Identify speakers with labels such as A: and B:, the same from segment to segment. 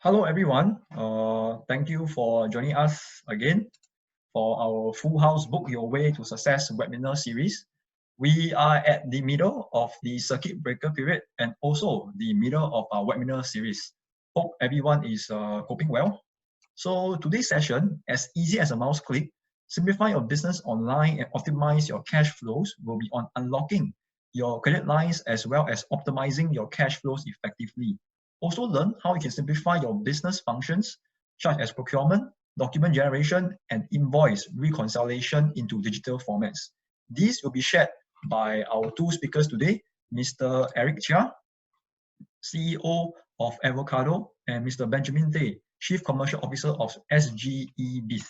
A: Hello, everyone. Thank you for joining us again for our Full House Book Your Way to Success webinar series. We are at the middle of the circuit breaker period and also the middle of our webinar series. Hope everyone is coping well. So today's session, as easy as a mouse click, simplify your business online and optimize your cash flows, will be on unlocking your credit lines as well as optimizing your cash flows effectively. Also learn how you can simplify your business functions, such as procurement, document generation, and invoice reconciliation into digital formats. These will be shared by our two speakers today, Mr. Eric Chia, CEO of Advocado, and Mr. Benjamin Tay, Chief Commercial Officer of SGeBIZ.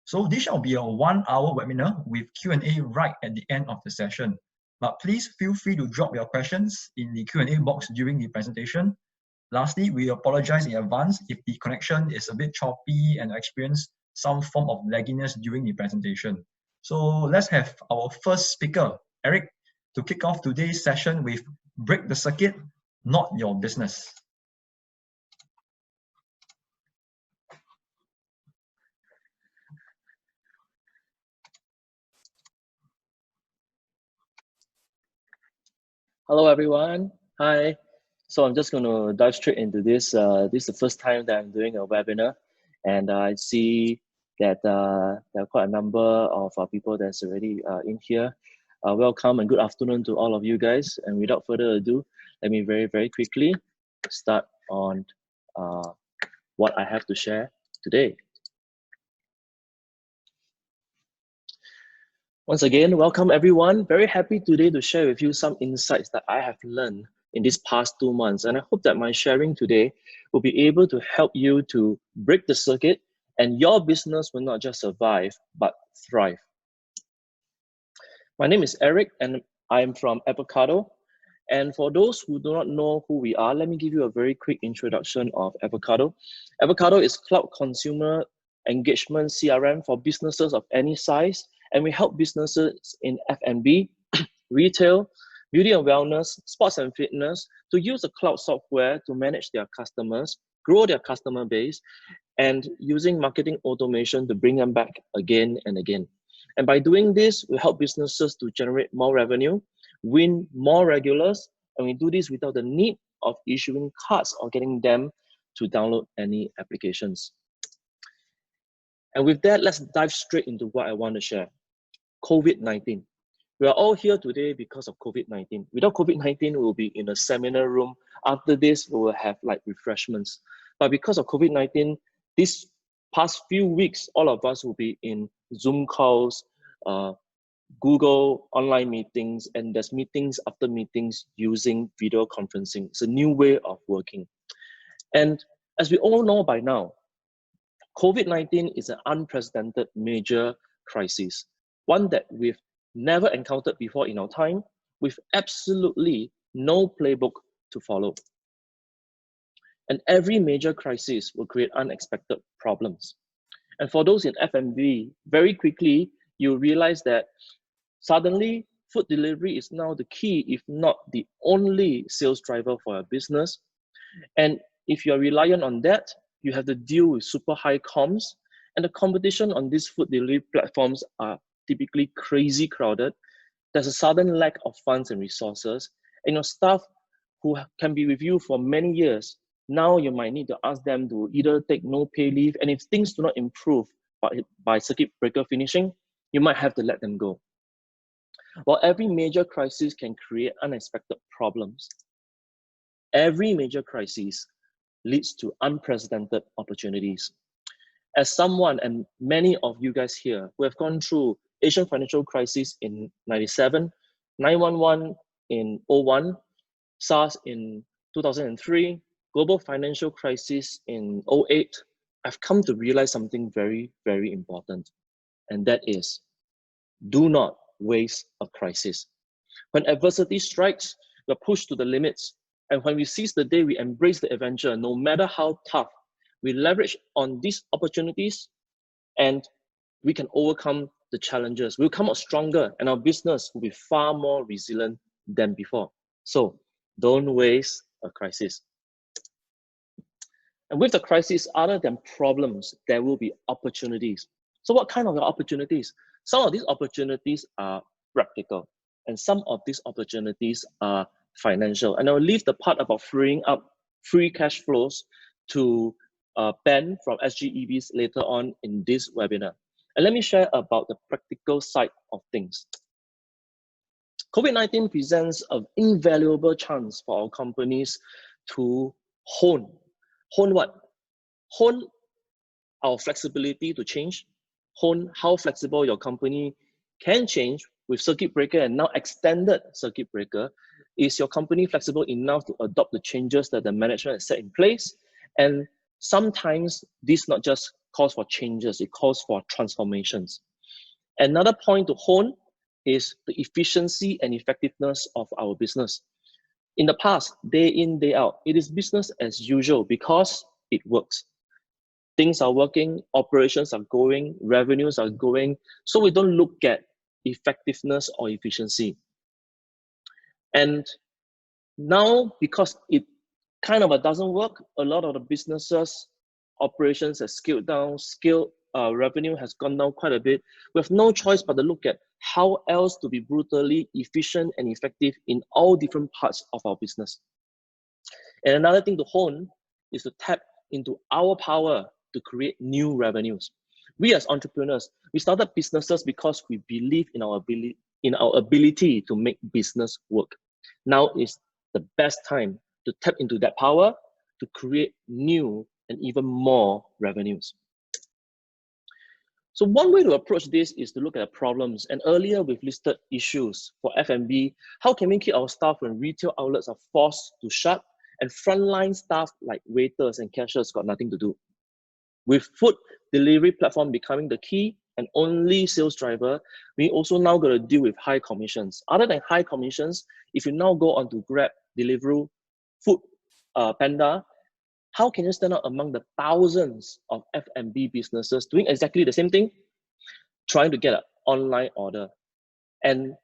A: So this shall be a 1-hour webinar with Q&A right at the end of the session. But please feel free to drop your questions in the Q&A box during the presentation. Lastly, we apologize in advance if the connection is a bit choppy and experience some form of lagginess during the presentation. So let's have our first speaker, Eric, to kick off today's session with Break the Circuit, Not Your Business.
B: Hello, everyone. Hi. So I'm just going to dive straight into this. This is the first time that I'm doing a webinar, and I see that there are quite a number of people that's already in here. Welcome and good afternoon to all of you guys. And without further ado, let me very quickly start on what I have to share today. Once again, welcome everyone. Very happy today to share with you some insights that I have learned in these past 2 months. And I hope that my sharing today will be able to help you to break the circuit and your business will not just survive, but thrive. My name is Eric and I'm from Advocado. And for those who do not know who we are, let me give you a very quick introduction of Advocado. Advocado is cloud consumer engagement CRM for businesses of any size. And we help businesses in F&B, retail, beauty and wellness, sports and fitness to use the cloud software to manage their customers, grow their customer base, and using marketing automation to bring them back again and again. And by doing this, we help businesses to generate more revenue, win more regulars, and we do this without the need of issuing cards or getting them to download any applications. And with that, let's dive straight into what I want to share. COVID-19. We are all here today because of COVID-19. Without COVID-19, we will be in a seminar room. After this, we will have like refreshments. But because of COVID-19, these past few weeks, all of us will be in Zoom calls, Google online meetings, and there's meetings after meetings using video conferencing. It's a new way of working. And as we all know by now, COVID-19 is an unprecedented major crisis. One that we've never encountered before in our time, with absolutely no playbook to follow. And every major crisis will create unexpected problems. And for those in F&B, very quickly, you realize that suddenly food delivery is now the key, if not the only sales driver for your business. And if you're reliant on that, you have to deal with super high comms, and the competition on these food delivery platforms are typically crazy crowded. There's a sudden lack of funds and resources, and your staff who can be with you for many years, now you might need to ask them to either take no pay leave, and if things do not improve by circuit breaker finishing, you might have to let them go. While every major crisis can create unexpected problems, every major crisis leads to unprecedented opportunities. As someone, and many of you guys here, who have gone through Asian financial crisis in 97, 911 in 01, SARS in 2003, global financial crisis in 08, I've come to realize something very important. And that is, do not waste a crisis. When adversity strikes, we're pushed to the limits. And when we seize the day, we embrace the adventure, no matter how tough. We leverage on these opportunities and we can overcome the challenges. We'll come out stronger and our business will be far more resilient than before. So don't waste a crisis. And with the crisis, other than problems, there will be opportunities. So what kind of opportunities? Some of these opportunities are practical, and some of these opportunities are financial. And I'll leave the part about freeing up free cash flows to Ben from SGeBIZ later on in this webinar. And let me share about the practical side of things. COVID-19 presents an invaluable chance for our companies to hone what? Hone our flexibility to change, hone how flexible your company can change with circuit breaker and now extended circuit breaker. Is your company flexible enough to adopt the changes that the management has set in place? And sometimes this not just calls for changes, it calls for transformations. Another point to hone is the efficiency and effectiveness of our business. In the past, day in, day out, it is business as usual because it works. Things are working, operations are going, revenues are going, so we don't look at effectiveness or efficiency. And now, because it kind of doesn't work, a lot of the businesses, operations has scaled down, revenue has gone down quite a bit. We have no choice but to look at how else to be brutally efficient and effective in all different parts of our business. And another thing to hone is to tap into our power to create new revenues. We as entrepreneurs, we started businesses because we believe in our ability to make business work. Now is the best time to tap into that power to create new and even more revenues. So one way to approach this is to look at problems. And earlier we've listed issues for F&B. How can we keep our staff when retail outlets are forced to shut and frontline staff like waiters and cashiers got nothing to do? With food delivery platform becoming the key and only sales driver, we also now got to deal with high commissions. Other than high commissions, if you now go on to Grab, Deliveroo, Food Panda, how can you stand out among the thousands of F&B businesses doing exactly the same thing, trying to get an online order? And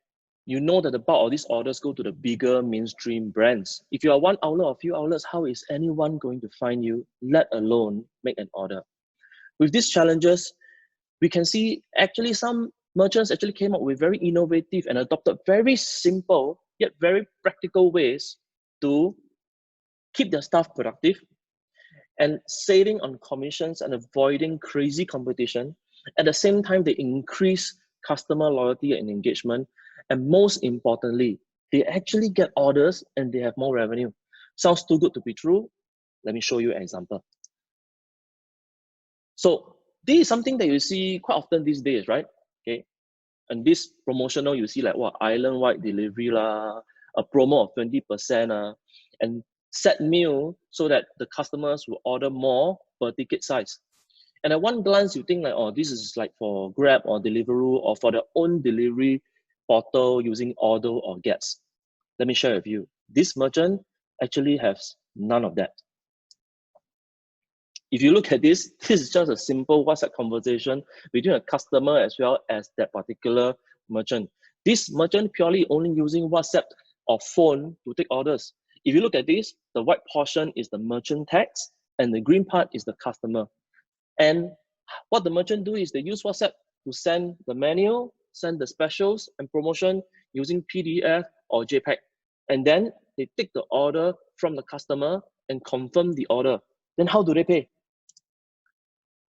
B: you know that the bulk of these orders go to the bigger mainstream brands. If you are one outlet or few outlets, how is anyone going to find you, let alone make an order? With these challenges, we can see actually some merchants actually came up with very innovative and adopted very simple yet very practical ways to keep their staff productive and saving on commissions and avoiding crazy competition. At the same time, they increase customer loyalty and engagement. And most importantly, they actually get orders and they have more revenue. Sounds too good to be true. Let me show you an example. So this is something that you see quite often these days, right? Okay. And this promotional, you see like what, island-wide delivery lah, a promo of 20%, and set meal so that the customers will order more per ticket size. And at one glance, you think like, oh, this is like for Grab or Deliveroo or for their own delivery portal using Order or Gets. Let me share with you. This merchant actually has none of that. If you look at this, this is just a simple WhatsApp conversation between a customer as well as that particular merchant. This merchant purely only using WhatsApp or phone to take orders. If you look at this, the white portion is the merchant text and the green part is the customer. And what the merchant do is they use WhatsApp to send the menu, send the specials and promotion using PDF or JPEG. And then they take the order from the customer and confirm the order. Then how do they pay?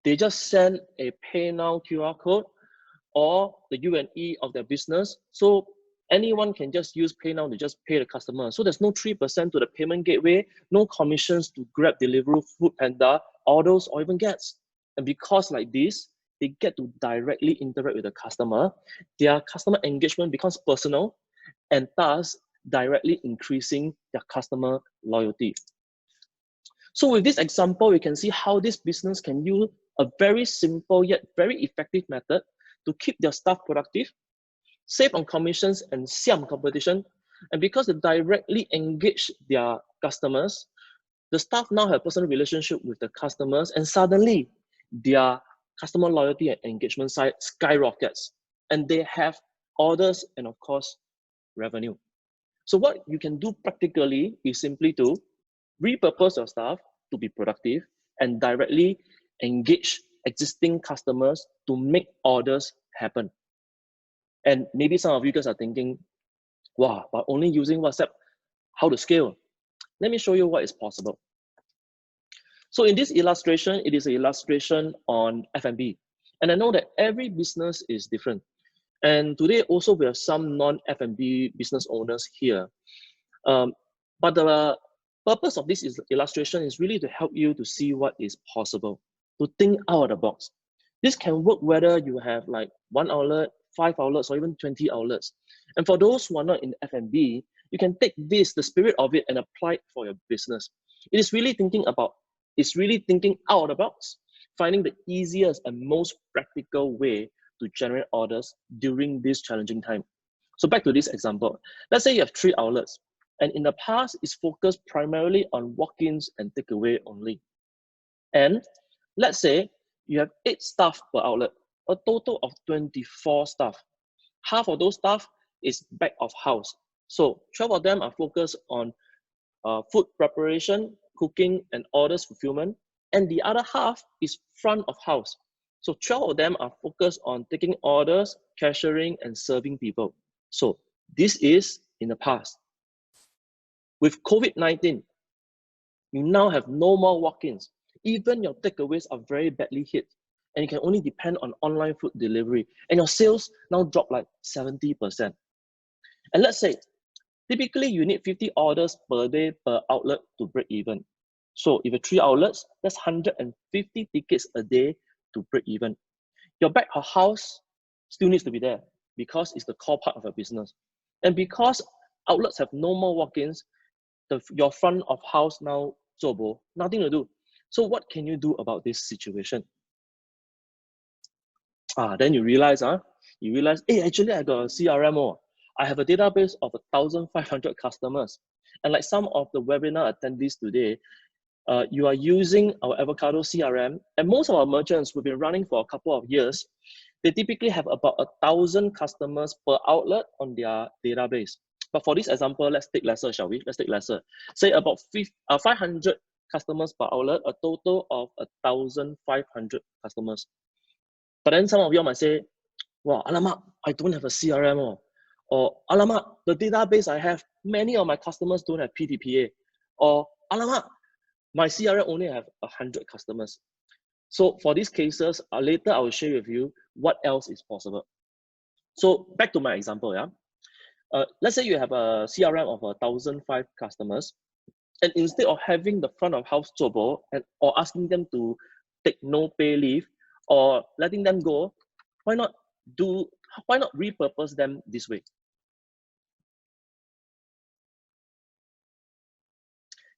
B: They just send a Pay Now QR code or the U&E of their business. So anyone can just use Pay Now to just pay the customer. So there's no 3% to the payment gateway, no commissions to Grab, Deliveroo, Food Panda, Orders, or even Gets. And because like this, they get to directly interact with the customer. Their customer engagement becomes personal and thus directly increasing their customer loyalty. So with this example, we can see how this business can use a very simple yet very effective method to keep their staff productive, save on commissions and siam competition. And because they directly engage their customers, the staff now have a personal relationship with the customers, and suddenly their customer loyalty and engagement side skyrockets, and they have orders and of course revenue. So what you can do practically is simply to repurpose your staff to be productive and directly engage existing customers to make orders happen. And maybe some of you guys are thinking, wow, but only using WhatsApp, how to scale? Let me show you what is possible. So in this illustration, it is an illustration on F&B. And I know that every business is different. And today also we have some non-F&B business owners here. But the purpose of this illustration is really to help you to see what is possible, to think out of the box. This can work whether you have like 1 outlet, 5 outlets, or even 20 outlets. And for those who are not in F&B, you can take this, the spirit of it, and apply it for your business. It is really thinking out of the box, finding the easiest and most practical way to generate orders during this challenging time. So back to this example. Let's say you have 3 outlets, and in the past, it's focused primarily on walk-ins and takeaway only. And let's say you have 8 staff per outlet, a total of 24 staff. Half of those staff is back of house. So 12 of them are focused on food preparation, cooking, and orders fulfillment. And the other half is front of house. So 12 of them are focused on taking orders, cashiering, and serving people. So this is in the past. With COVID-19, you now have no more walk-ins. Even your takeaways are very badly hit, and you can only depend on online food delivery. And your sales now drop like 70%. And let's say, typically you need 50 orders per day per outlet to break even. So if you have 3 outlets, that's 150 tickets a day to break even. Your back of house still needs to be there because it's the core part of your business. And because outlets have no more walk-ins, your front of house now zobo, nothing to do. So what can you do about this situation? Then you realize, hey, actually I got a CRM. I have a database of 1,500 customers. And like some of the webinar attendees today, you are using our Advocado CRM, and most of our merchants who've been running for a couple of years, they typically have about 1,000 customers per outlet on their database. But for this example, let's take lesser, shall we? Let's take lesser. Say about 500 customers per outlet, a total of 1,500 customers. But then some of you might say, wow, alamak, I don't have a CRM. Or alamak, the database I have, many of my customers don't have PDPA. Or alamak, my CRM only have 100 customers. So for these cases, later I will share with you what else is possible. So back to my example, let's say you have a CRM of 1,005 customers, and instead of having the front of house zobo or asking them to take no pay leave or letting them go, why not repurpose them this way?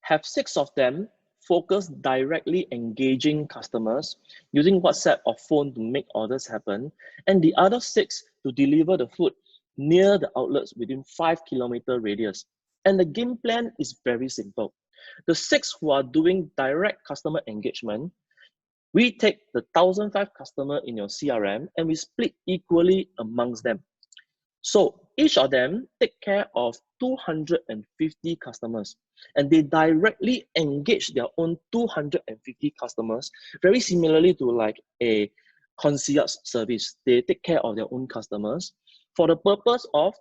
B: Have 6 of them focus directly engaging customers using WhatsApp or phone to make orders happen, and the other 6 to deliver the food near the outlets within 5-kilometer radius. And the game plan is very simple. The 6 who are doing direct customer engagement, we take the 1,005 customer in your CRM and we split equally amongst them. So each of them take care of 250 customers, and they directly engage their own 250 customers, very similarly to like a concierge service. They take care of their own customers for the purpose of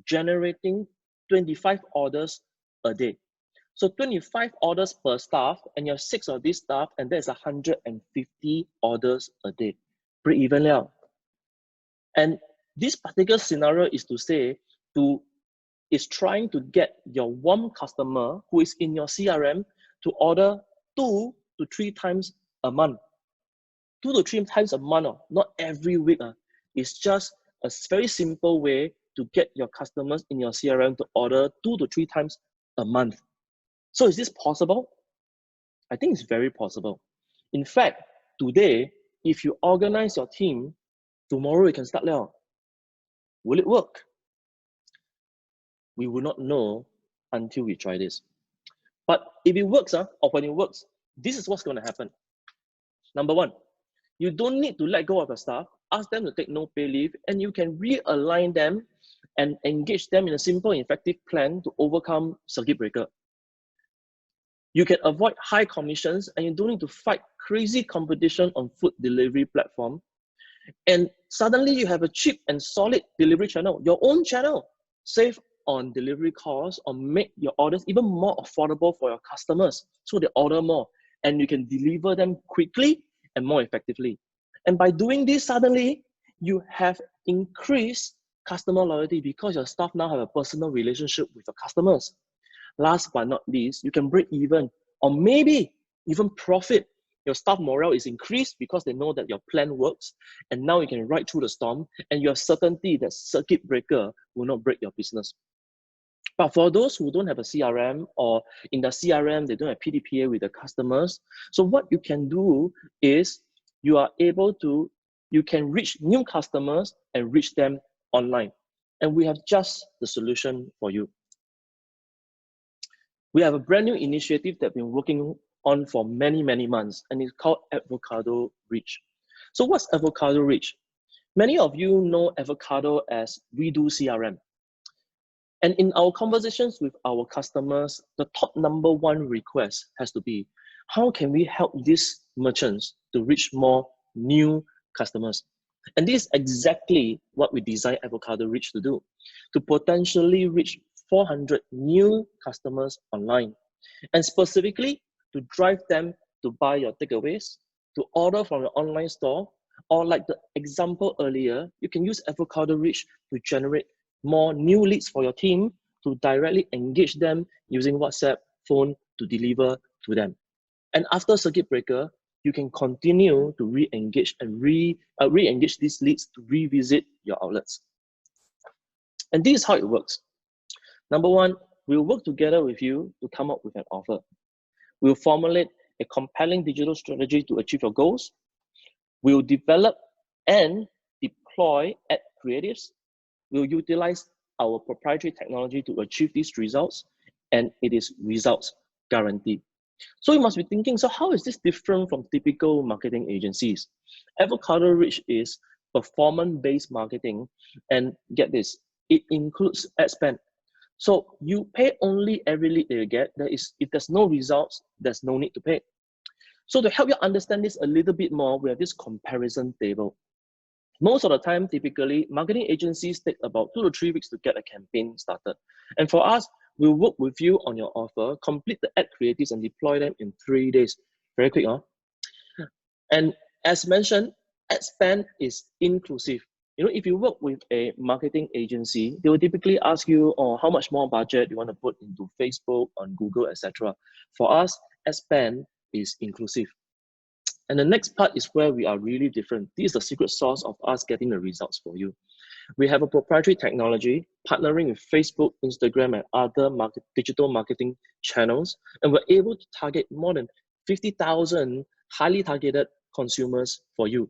B: generating 25 orders a day. So 25 orders per staff, and you have 6 of these staff, and that's 150 orders a day. Break even now. And this particular scenario is to say, is trying to get your warm customer who is in your CRM to order 2 to 3 times a month. 2 to 3 times a month, not every week. It's just a very simple way to get your customers in your CRM to order 2 to 3 times a month. So is this possible? I think it's very possible. In fact, today, if you organize your team, tomorrow you can start now. Will it work? We will not know until we try this. But if it works, or when it works, this is what's going to happen. Number 1, you don't need to let go of your staff, ask them to take no pay leave, and you can realign them and engage them in a simple and effective plan to overcome circuit breaker. You can avoid high commissions and you don't need to fight crazy competition on food delivery platform. And suddenly you have a cheap and solid delivery channel, your own channel. Save on delivery costs or make your orders even more affordable for your customers so they order more and you can deliver them quickly and more effectively. And by doing this, suddenly you have increased customer loyalty because your staff now have a personal relationship with your customers. Last but not least, you can break even or maybe even profit. Your staff morale is increased because they know that your plan works and now you can ride through the storm and you have certainty that circuit breaker will not break your business. But for those who don't have a CRM or in the CRM, they don't have PDPA with the customers. So what you can do is you can reach new customers and reach them online. And we have just the solution for you. We have a brand new initiative that we've been working on for many, many months, and it's called Advocado Reach. So what's Advocado Reach? Many of you know Advocado as We Do CRM. And in our conversations with our customers, the top #1 request has to be, how can we help these merchants to reach more new customers? And this is exactly what we designed Advocado Reach to do, to potentially reach 400 new customers online, and specifically to drive them to buy your takeaways, to order from your online store, or like the example earlier, you can use Advocado Reach to generate more new leads for your team, to directly engage them using WhatsApp, phone to deliver to them. And after circuit breaker, you can continue to re-engage and re-engage these leads to revisit your outlets. And this is how it works. Number one, we'll work together with you to come up with an offer. We'll formulate a compelling digital strategy to achieve your goals. We'll develop and deploy ad creatives. We'll utilize our proprietary technology to achieve these results, and it is results guaranteed. So you must be thinking, so how is this different from typical marketing agencies? Advocado Reach is performance-based marketing, and get this, it includes ad spend. So you pay only every lead that you get. If there's no results, there's no need to pay. So to help you understand this a little bit more, we have this comparison table. Most of the time, typically, marketing agencies take about 2 to 3 weeks to get a campaign started. And for us, we'll work with you on your offer, complete the ad creatives and deploy them in 3 days. Very quick, huh? And as mentioned, ad spend is inclusive. You know, if you work with a marketing agency, they will typically ask you, oh, how much more budget you want to put into Facebook, on Google, etc. For us, ad spend is inclusive. And the next part is where we are really different. This is the secret sauce of us getting the results for you. We have a proprietary technology partnering with Facebook, Instagram, and other digital marketing channels, and we're able to target more than 50,000 highly targeted consumers for you.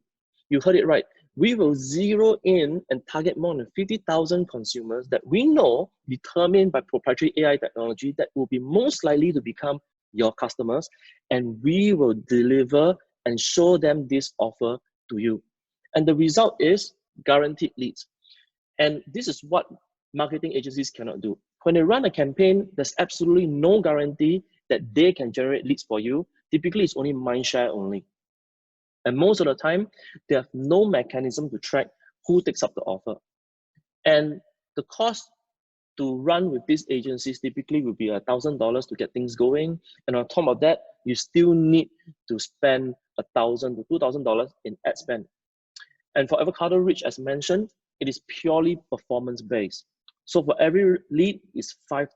B: You heard it right. We will zero in and target more than 50,000 consumers that we know, determined by proprietary AI technology, that will be most likely to become your customers, and we will deliver and show them this offer to you. And the result is guaranteed leads. And this is what marketing agencies cannot do. When they run a campaign, there's absolutely no guarantee that they can generate leads for you. Typically, it's only mind share only. And most of the time, they have no mechanism to track who takes up the offer. And the cost to run with these agencies typically will be $1,000 to get things going. And on top of that, you still need to spend $1,000 to $2,000 in ad spend. And for Advocado Reach, as mentioned, it is purely performance-based. So for every lead is $5.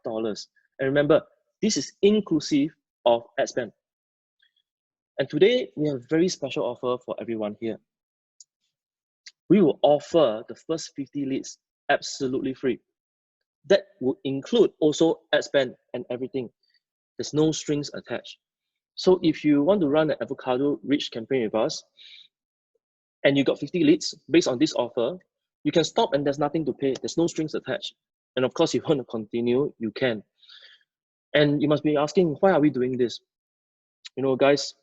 B: And remember, this is inclusive of ad spend. And today, we have a very special offer for everyone here. We will offer the first 50 leads absolutely free. That will include also ad spend and everything. There's no strings attached. So if you want to run an Advocado Reach campaign with us, and you got 50 leads based on this offer, you can stop and there's nothing to pay. There's no strings attached. And of course, if you want to continue, you can. And you must be asking, why are we doing this? You know, guys,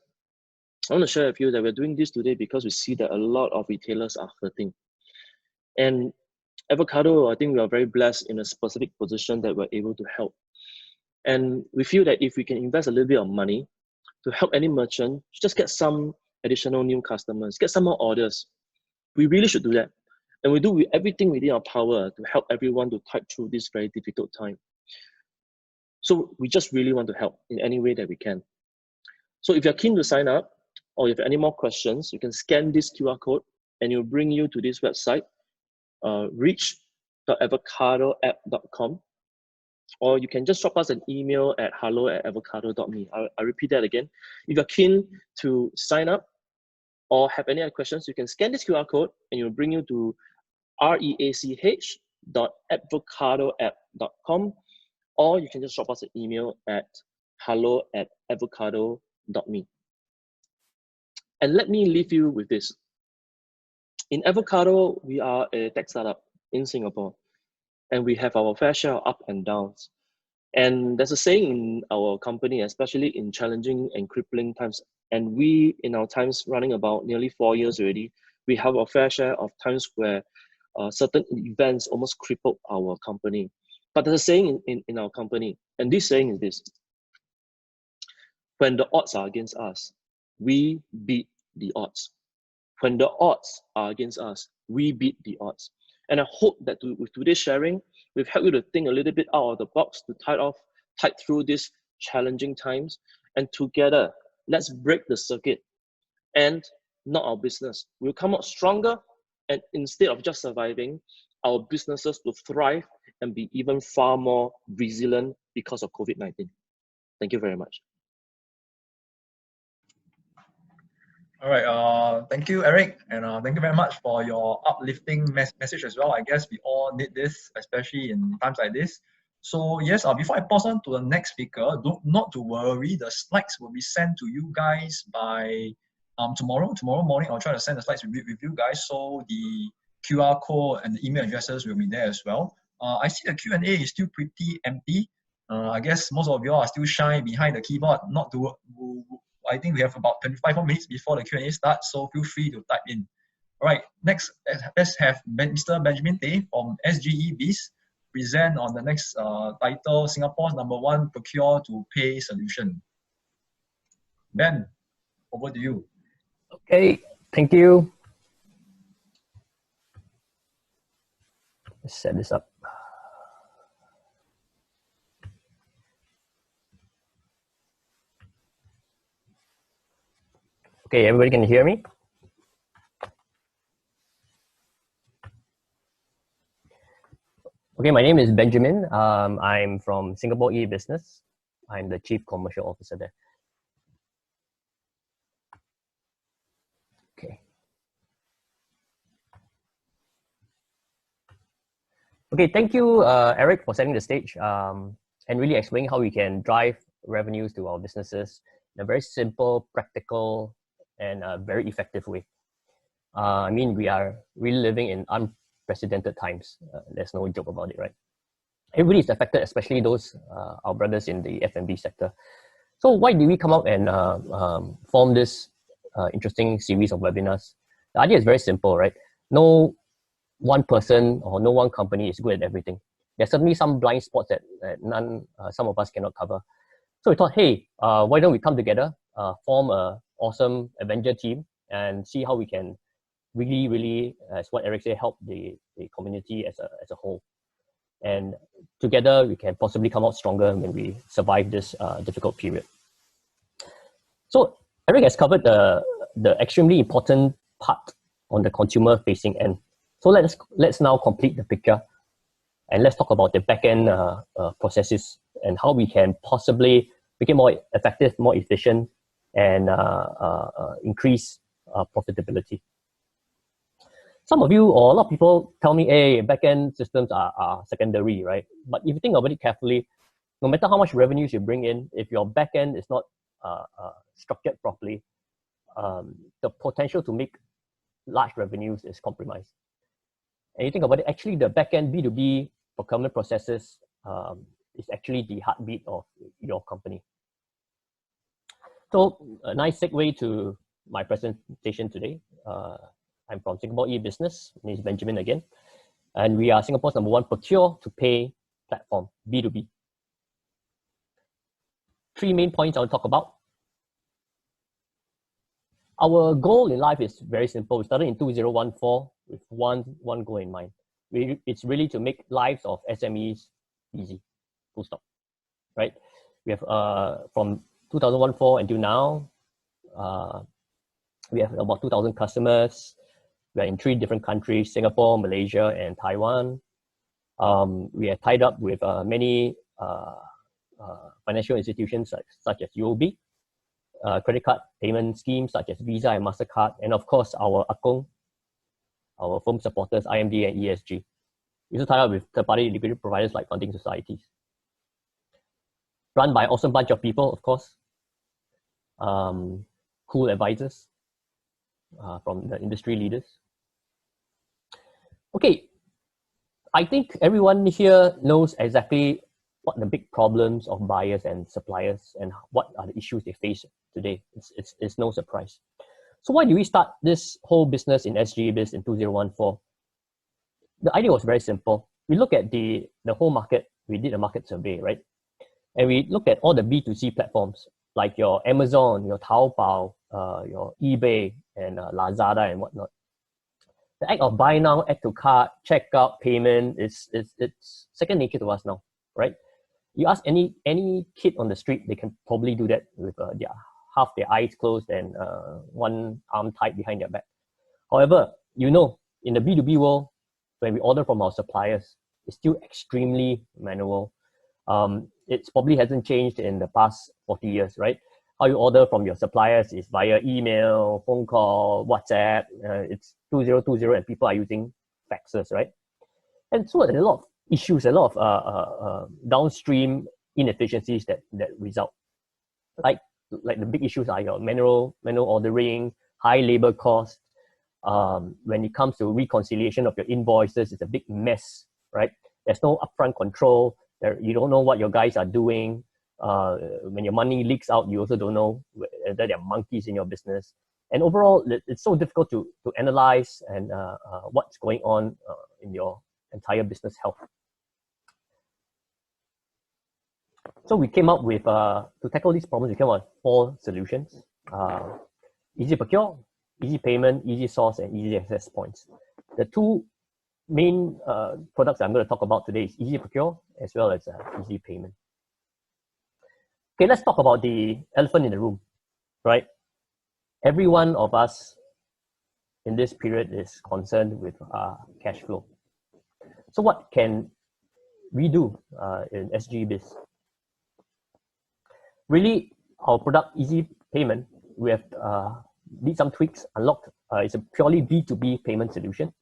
B: I want to share with you that we're doing this today because we see that a lot of retailers are hurting. And Advocado, I think we are very blessed in a specific position that we're able to help. And we feel that if we can invest a little bit of money to help any merchant just get some additional new customers, get some more orders, we really should do that. And we do everything within our power to help everyone to tide through this very difficult time. So we just really want to help in any way that we can. So if you're keen to sign up, or if you have any more questions, you can scan this QR code and it will bring you to this website, reach.avocadoapp.com. Or you can just drop us an email at hello@avocado.me. I'll repeat that again. If you're keen to sign up or have any other questions, you can scan this QR code and it will bring you to reach.avocadoapp.com, or you can just drop us an email at hello@avocado.me. And let me leave you with this. In Advocado, we are a tech startup in Singapore, and we have our fair share of up and downs. And there's a saying in our company, especially in challenging and crippling times, and we, in our times running about nearly 4 years already, we have a fair share of times where certain events almost crippled our company. But there's a saying in our company, and this saying is this: when the odds are against us, we beat the odds. When the odds are against us, we beat the odds. And I hope that with today's sharing, we've helped you to think a little bit out of the box to tide through these challenging times. And together, let's break the circuit and not our business. We'll come out stronger, and instead of just surviving, our businesses will thrive and be even far more resilient because of COVID-19. Thank you very much.
A: All right, thank you, Eric, and thank you very much for your uplifting message as well. I guess we all need this, especially in times like this. So yes, before I pass on to the next speaker, not to worry, the slides will be sent to you guys by tomorrow morning. I'll try to send the slides with you guys, so the QR code and the email addresses will be there as well. I see the Q&A is still pretty empty. I guess most of you are still shy behind the keyboard. Not to I think we have about 25 more minutes before the Q&A starts, so feel free to type in. All right, next, let's have Mr. Benjamin Tay from SGeBIZ present on the next title, Singapore's #1 procure-to-pay solution. Ben, over to you.
C: Okay, thank you. Let's set this up. Okay, everybody can hear me? Okay, my name is Benjamin. I'm from Singapore e-Business. I'm the Chief Commercial Officer there. Okay. Okay, thank you, Eric, for setting the stage and really explaining how we can drive revenues to our businesses in a very simple, practical, and very effective way. I mean, we are really living in unprecedented times. There's no joke about it, right? Everybody is affected, especially those our brothers in the F&B sector. So why did we come out and form this interesting series of webinars? The idea is very simple, right? No one person or no one company is good at everything. There's certainly some blind spots that some of us cannot cover. So we thought, hey, why don't we come together, form an awesome Avenger team, and see how we can really, as what Eric said, help the community as a whole. And together, we can possibly come out stronger when we survive this difficult period. So Eric has covered the extremely important part on the consumer-facing end. So let's now complete the picture, and let's talk about the back-end processes and how we can possibly make it more effective, more efficient, and increase profitability. Some of you, or a lot of people, tell me, hey, back-end systems are secondary, right? But if you think about it carefully, no matter how much revenues you bring in, if your back-end is not structured properly, the potential to make large revenues is compromised. And you think about it, actually the back-end B2B procurement processes is actually the heartbeat of your company. So a nice segue to my presentation today. I'm from Singapore e-Business. My name is Benjamin again. And we are Singapore's #1 procure-to-pay platform, B2B. three main points I want to talk about. Our goal in life is very simple. We started in 2014 with one goal in mind. It's really to make lives of SMEs easy, full stop, right? We have from 2014 until now, we have about 2,000 customers. We are in 3 different countries, Singapore, Malaysia, and Taiwan. We are tied up with many financial institutions such as UOB, credit card payment schemes such as Visa and MasterCard, and of course our Akong, our firm supporters, IMD and ESG. We also tie up with third-party liquidity providers like funding societies. Run by an awesome bunch of people, of course. Cool advisors from the industry leaders. Okay, I think everyone here knows exactly what the big problems of buyers and suppliers and what are the issues they face today. It's no surprise. So why did we start this whole business in SGeBIZ in 2014? The idea was very simple. We looked at the whole market. We did a market survey, right? And we looked at all the B2C platforms like your Amazon, your Taobao, your eBay, and Lazada and whatnot. The act of buy now, add to cart, checkout, payment, it's second nature to us now, right? You ask any kid on the street, they can probably do that with half their eyes closed and one arm tied behind their back. However, you know, in the B2B world, when we order from our suppliers, it's still extremely manual. It probably hasn't changed in the past 40 years, right? How you order from your suppliers is via email, phone call, WhatsApp. It's 2020 and people are using faxes, right? And so there's a lot of issues, a lot of downstream inefficiencies that result. Like the big issues are your manual ordering, high labor costs. When it comes to reconciliation of your invoices, it's a big mess, right? There's no upfront control. You don't know what your guys are doing. When your money leaks out, you also don't know whether there are monkeys in your business. And overall, it's so difficult to analyze and what's going on in your entire business health. So we came up with, to tackle these problems, we came up with 4 solutions. Easy procure, easy payment, easy source, and easy access points. The 2 main products I'm going to talk about today is easy procure as well as easy payment. Okay, let's talk about the elephant in the room, right? Every one of us in this period is concerned with cash flow. So what can we do in SGeBIZ? Really, our product Easy Payment, we have did some tweaks, unlocked. It's a purely B2B payment solution.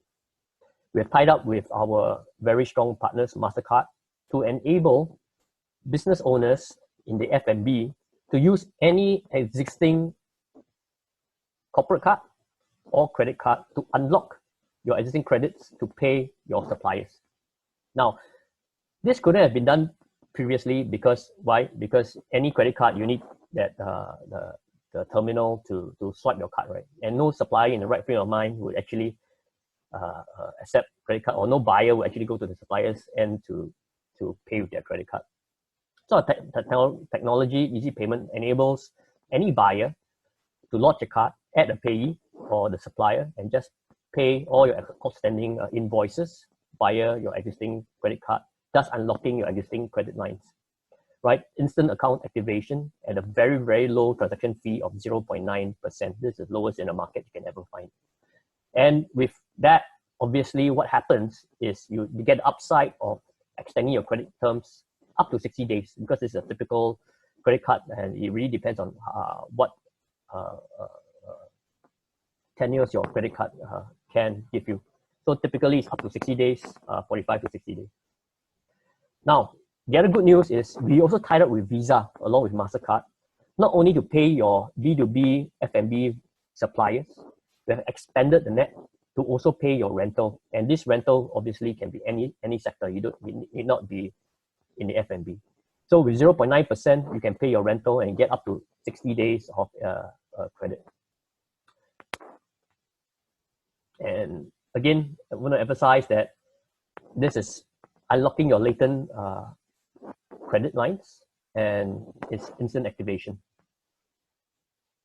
C: We have tied up with our very strong partners, MasterCard, to enable business owners in the F&B to use any existing corporate card or credit card to unlock your existing credits to pay your suppliers. Now, this couldn't have been done previously because why? Because any credit card, you need that the terminal to swipe your card, right? And no supplier in the right frame of mind would actually accept credit card, or no buyer will actually go to the suppliers and to pay with their credit card. So technology, Easy Payment enables any buyer to launch a card, add a payee or the supplier, and just pay all your outstanding invoices via your existing credit card, thus unlocking your existing credit lines, right? Instant account activation at a very, very low transaction fee of 0.9%. This is the lowest in the market you can ever find. And with that, obviously, what happens is you get the upside of extending your credit terms up to 60 days because it's a typical credit card and it really depends on what tenures your credit card can give you. So typically it's up to 60 days, 45 to 60 days. Now, the other good news is we also tied up with Visa along with MasterCard, not only to pay your B2B F&B suppliers, we have expanded the net to also pay your rental. And this rental obviously can be any sector. You need not be in the F&B. So with 0.9%, you can pay your rental and get up to 60 days of credit. And again, I want to emphasize that this is unlocking your latent credit lines and it's instant activation.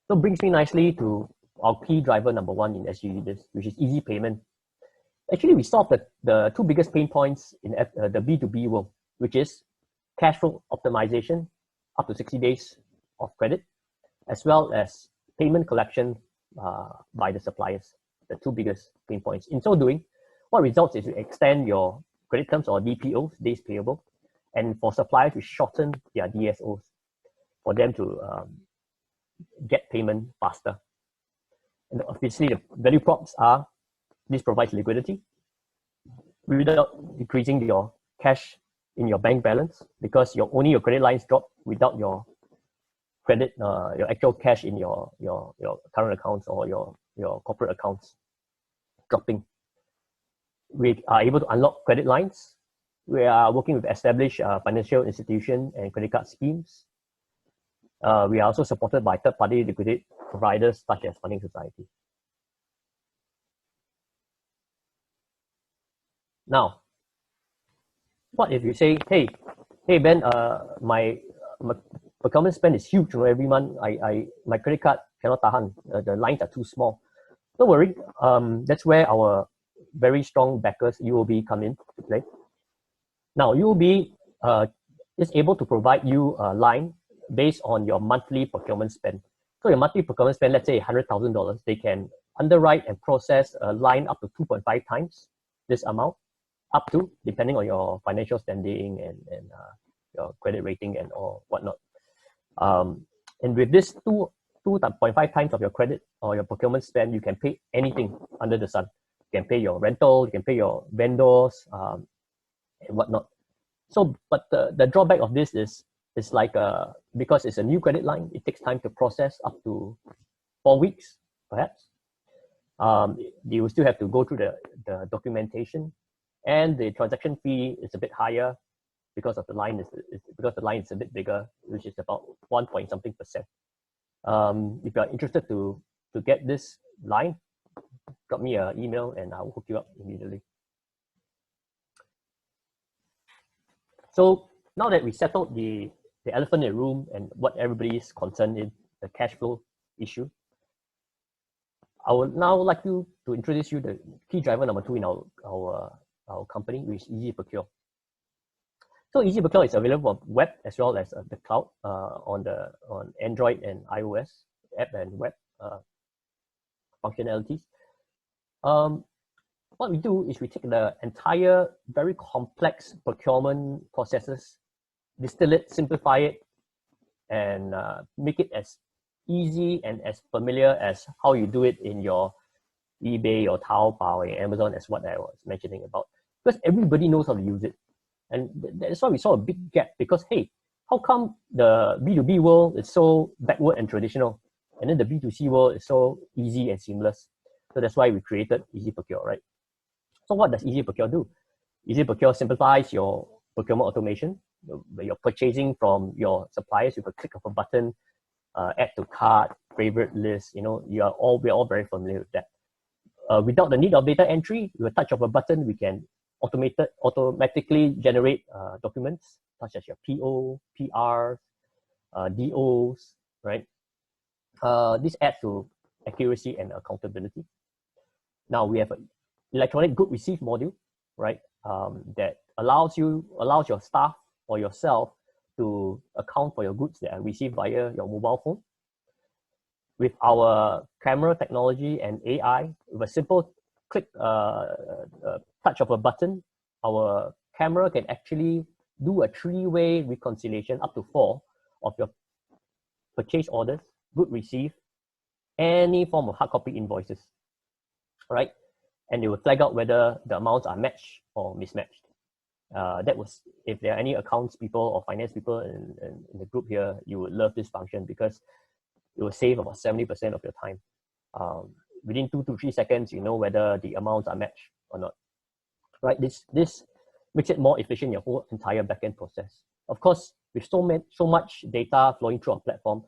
C: So it brings me nicely to our key driver number one in SGeBIZ, which is easy payment. Actually, we solved the two biggest pain points in the B2B world, which is cash flow optimization, up to 60 days of credit, as well as payment collection by the suppliers, the two biggest pain points. In so doing, what results is you extend your credit terms or DPOs, days payable, and for suppliers, we shorten their DSOs for them to get payment faster. And obviously, the value props are this provides liquidity without decreasing your cash in your bank balance, because only your credit lines drop without your credit, your actual cash in your current accounts or your corporate accounts dropping. We are able to unlock credit lines. We are working with established financial institutions and credit card schemes. We are also supported by third-party liquidity providers such as Funding Society. Now, what if you say, hey Ben, my procurement spend is huge every month. My credit card cannot tahan. The lines are too small. Don't worry. That's where our very strong backers, UOB, come in to play. Now, UOB is able to provide you a line based on your monthly procurement spend. So your monthly procurement spend, let's say $100,000, they can underwrite and process a line up to 2.5 times this amount, up to, depending on your financial standing and your credit rating and or whatnot. And with this 2.5 times of your credit or your procurement spend, you can pay anything under the sun. You can pay your rental, you can pay your vendors, and whatnot. So, but the drawback of this is like, because it's a new credit line, it takes time to process, up to 4 weeks, perhaps. You will still have to go through the documentation, and the transaction fee is a bit higher because of the line is a bit bigger, which is about 1.something%. If you are interested to get this line, drop me an email and I will hook you up immediately. So now that we settled the elephant in the room and what everybody's concerned in, the cash flow issue, I would now like to introduce you the key driver number 2 in our company, which is Easy Procure. So Easy Procure is available on web as well as the cloud on Android and iOS app and web functionalities. What we do is we take the entire very complex procurement processes, distill it, simplify it, and make it as easy and as familiar as how you do it in your eBay or Taobao or Amazon, as what I was mentioning about. Because everybody knows how to use it. And that's why we saw a big gap, because, hey, how come the B2B world is so backward and traditional, and then the B2C world is so easy and seamless? So that's why we created Easy Procure, right? So what does Easy Procure do? Easy Procure simplifies your procurement automation. You're purchasing from your suppliers with a click of a button, add to cart, favorite list. You know, we're all very familiar with that. Without the need of data entry, with a touch of a button, we can automatically generate documents such as your PO, PRs, DOs, right? This adds to accuracy and accountability. Now we have an electronic good receive module, right? That allows your staff or yourself to account for your goods that are received via your mobile phone. With our camera technology and AI, with a simple click, touch of a button, our camera can actually do a 3-way reconciliation, up to 4, of your purchase orders, good receive, any form of hard copy invoices, right? And it will flag out whether the amounts are matched or mismatched. That was, if there are any accounts people or finance people in the group here, you would love this function, because it will save about 70% of your time. Within 2 to 3 seconds, you know whether the amounts are matched or not, right? This makes it more efficient, your whole entire backend process. Of course, with so much data flowing through our platform,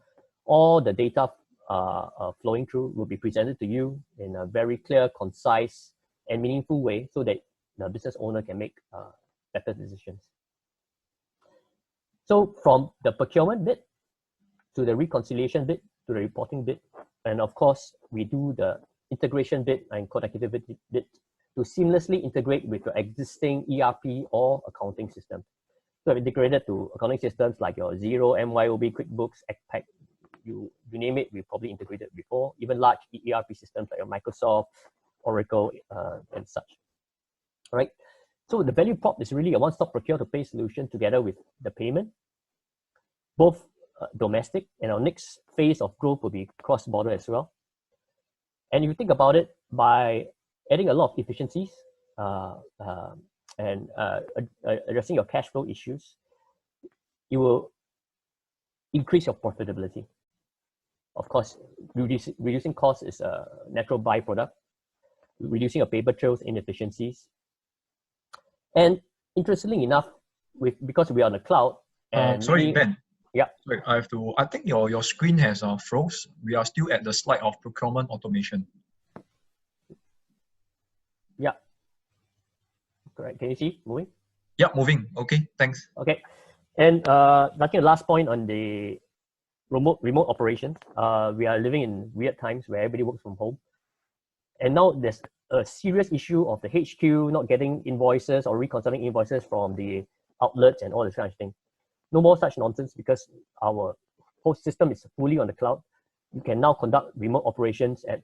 C: all the data flowing through will be presented to you in a very clear, concise, and meaningful way, so that the business owner can make better decisions. So from the procurement bit to the reconciliation bit to the reporting bit, and of course, we do the integration bit and connectivity bit to seamlessly integrate with your existing ERP or accounting system. So I've integrated to accounting systems like your Xero, MYOB, QuickBooks, ECPAC, you name it, we've probably integrated before, even large ERP systems like your Microsoft, Oracle, and such. All right. So the value prop is really a one-stop procure-to-pay solution together with the payment, both domestic, and our next phase of growth will be cross-border as well. And if you think about it, by adding a lot of efficiencies and addressing your cash flow issues, you will increase your profitability. Of course, reducing costs is a natural byproduct, reducing your paper trails inefficiencies. And interestingly enough, because we are on the cloud. And
A: sorry, Ben.
C: Yeah.
A: Sorry, I think your screen has froze. We are still at the slide of procurement automation.
C: Yeah. Correct. Can you see moving?
A: Yeah, moving. Okay, thanks.
C: Okay. And I think the last point on the remote operations, we are living in weird times where everybody works from home. And now there's a serious issue of the HQ not getting invoices or reconciling invoices from the outlets and all this kind of thing. No more such nonsense because our whole system is fully on the cloud. You can now conduct remote operations at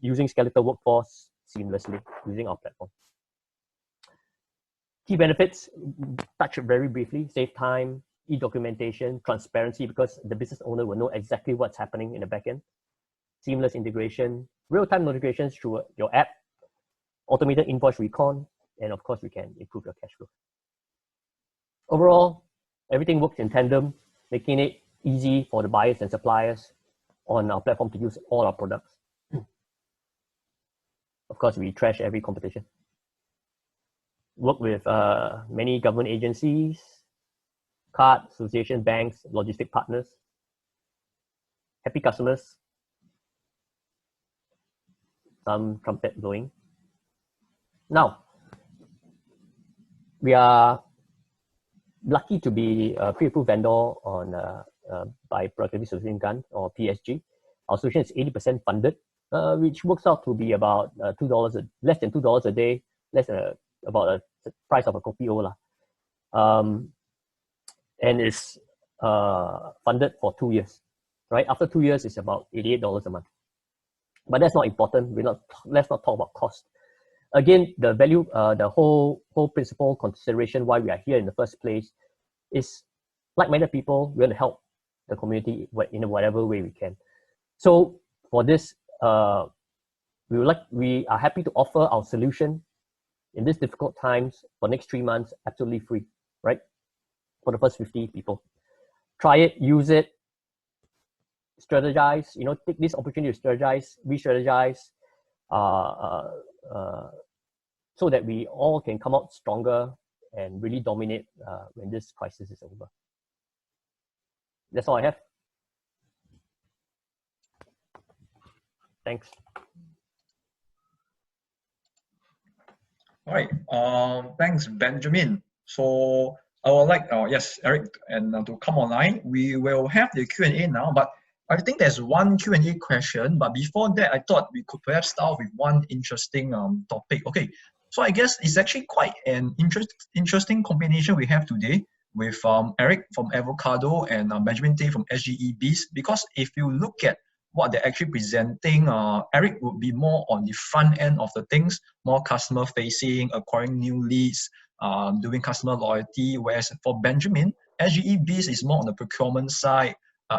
C: using skeletal workforce seamlessly using our platform. Key benefits, touch it very briefly, save time, e-documentation, transparency because the business owner will know exactly what's happening in the backend, seamless integration, real-time notifications through your app, automated invoice recon, and of course, we can improve your cash flow. Overall, everything works in tandem, making it easy for the buyers and suppliers on our platform to use all our products. Of course, we trash every competition. Work with many government agencies, card, association, banks, logistic partners. Happy customers. Some trumpet blowing. Now, we are lucky to be a pre-approved vendor on by Productivity Solution Gun or PSG. Our solution is 80% funded, which works out to be about $2, less than $2 a day, less than about the price of a Kopio and is funded for 2 years. Right after 2 years, it's about $88 a month. But that's not important. Let's not talk about cost. Again, the value, the whole principle consideration why we are here in the first place is like-minded people. We want to help the community in whatever way we can. So for this, we are happy to offer our solution in these difficult times for next 3 months, absolutely free, right? For the first 50 people. Try it, use it, strategize, take this opportunity to strategize, re-strategize, so that we all can come out stronger and really dominate when this crisis is over. That's all I have. Thanks.
A: All right. Thanks, Benjamin. So I would like, yes, Eric, and to come online. We will have the Q&A now, but I think there's one Q&A question. But before that, I thought we could perhaps start with one interesting topic. Okay, so I guess it's actually quite an interesting combination we have today with Eric from Advocado and Benjamin Tay from SGeBIZ, because if you look at what they're actually presenting, Eric would be more on the front end of the things, more customer facing, acquiring new leads, doing customer loyalty, whereas for Benjamin, SGeBIZ is more on the procurement side,